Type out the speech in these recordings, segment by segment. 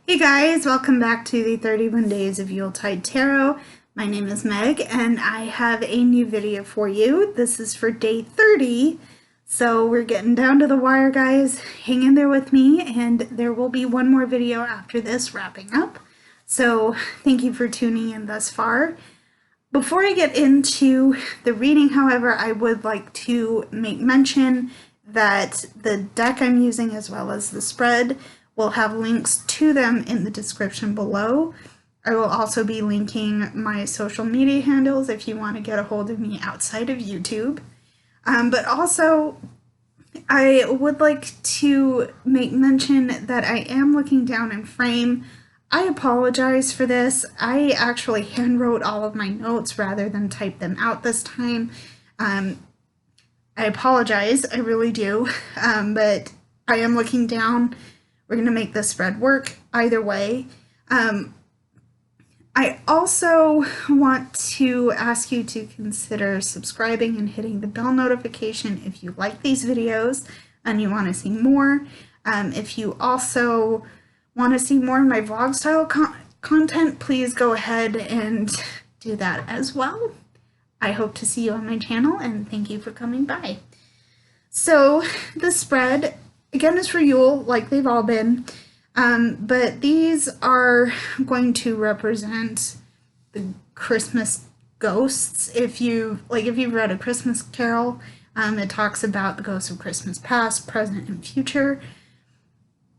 Hey guys, welcome back to the 31 Days of Yuletide Tarot. My name is Meg and I have a new video for you. This is for day 30, so we're getting down to the wire, guys. Hang in there with me and there will be one more video after this wrapping up. So thank you for tuning in thus far. Before I get into the reading, however, I would like to make mention that the deck I'm using as well as the spread will have links to them in the description below. I will also be linking my social media handles if you want to get a hold of me outside of YouTube. But also, I would like to make mention that I am looking down in frame. I apologize for this. I actually handwrote all of my notes rather than type them out this time. I apologize, I really do, but I am looking down. We're going to make this spread work either way. I also want to ask you to consider subscribing and hitting the bell notification if you like these videos and you want to see more. If you also want to see more of my vlog style content, please go ahead and do that as well. I hope to see you on my channel and thank you for coming by. So the spread again is for Yule, like they've all been, but these are going to represent the Christmas ghosts. If you've read A Christmas Carol, it talks about the ghosts of Christmas past, present, and future.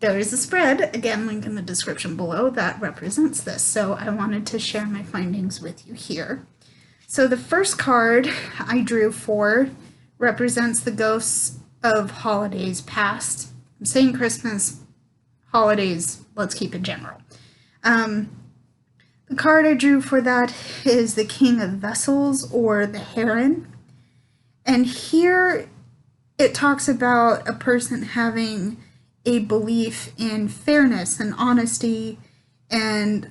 There is a spread, again, link in the description below, that represents this, so I wanted to share my findings with you here. So the first card I drew for represents the ghosts of holidays past. I'm saying Christmas, holidays, let's keep it general. The card I drew for that is the King of Vessels, or the Heron. And here it talks about a person having a belief in fairness and honesty, and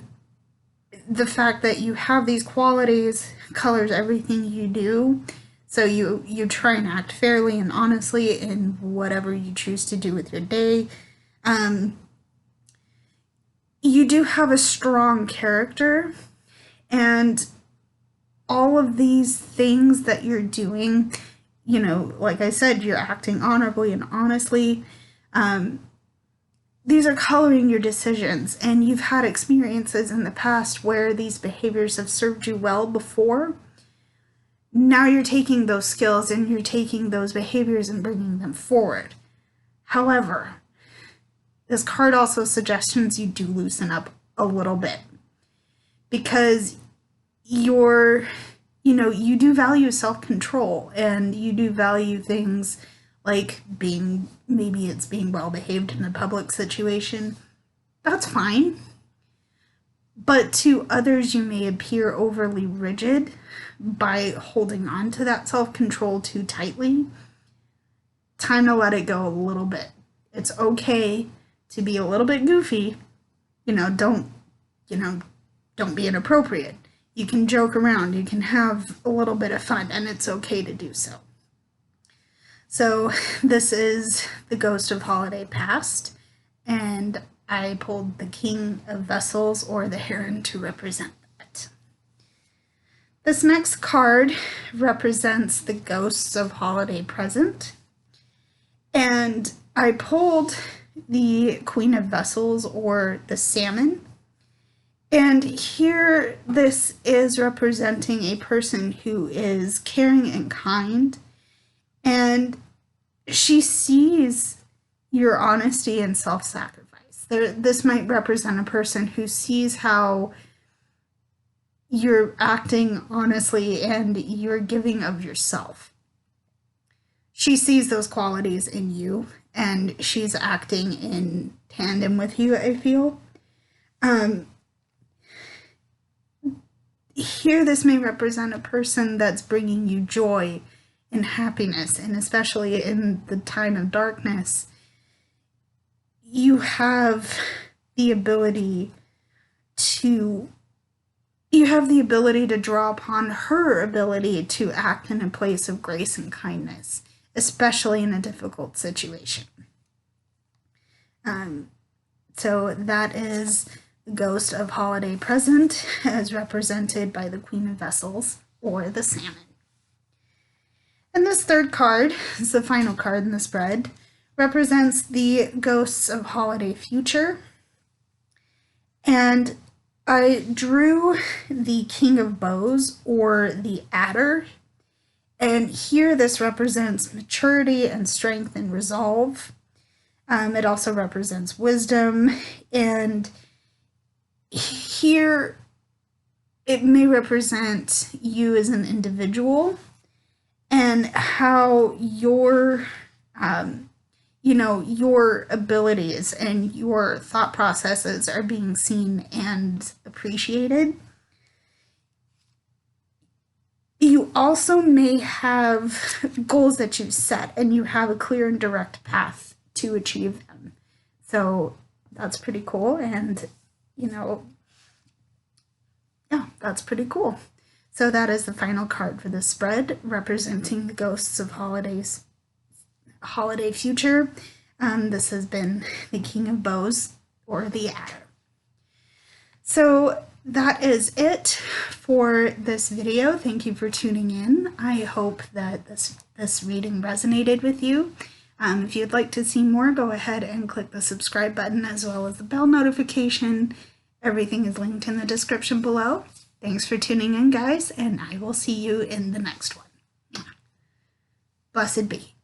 the fact that you have these qualities colors everything you do. So you try and act fairly and honestly in whatever you choose to do with your day. You do have a strong character, and all of these things that you're doing, you know, like I said, you're acting honorably and honestly. These are coloring your decisions, and you've had experiences in the past where these behaviors have served you well before. Now you're taking those skills and you're taking those behaviors and bringing them forward. However, this card also suggests you do loosen up a little bit, because you do value self-control, and you do value things like maybe it's being well behaved in a public situation. That's fine. But to others, you may appear overly rigid by holding on to that self-control too tightly. Time to let it go a little bit. It's okay to be a little bit goofy. Don't be inappropriate. You can joke around, you can have a little bit of fun, and it's okay to do so. So this is the Ghost of Holiday Past, and I pulled the King of Vessels, or the Heron, to represent that. This next card represents the Ghosts of Holiday Present, and I pulled the Queen of Vessels, or the Salmon. And here this is representing a person who is caring and kind, and she sees your honesty and self-sacrifice. This might represent a person who sees how you're acting honestly and you're giving of yourself. She sees those qualities in you, and she's acting in tandem with you, I feel. Here, this may represent a person that's bringing you joy and happiness, and especially in the time of darkness, you have the ability to draw upon her ability to act in a place of grace and kindness, especially in a difficult situation. So that is the ghost of holiday present, as represented by the Queen of Vessels, or the salmon. And this third card is the final card in the spread, represents the ghosts of holiday future. And I drew the King of Bows, or the Adder. And here this represents maturity and strength and resolve. It also represents wisdom. And here it may represent you as an individual and how your your abilities and your thought processes are being seen and appreciated. You also may have goals that you've set and you have a clear and direct path to achieve them. So that's pretty cool. And, yeah, that's pretty cool. So that is the final card for this spread, representing the ghosts of holiday future. This has been the King of Bows, or the Adder. So that is it for this video. Thank you for tuning in. I hope that this reading resonated with you. If you'd like to see more, go ahead and click the subscribe button as well as the bell notification. Everything is linked in the description below. Thanks for tuning in, guys, and I will see you in the next one. Blessed be.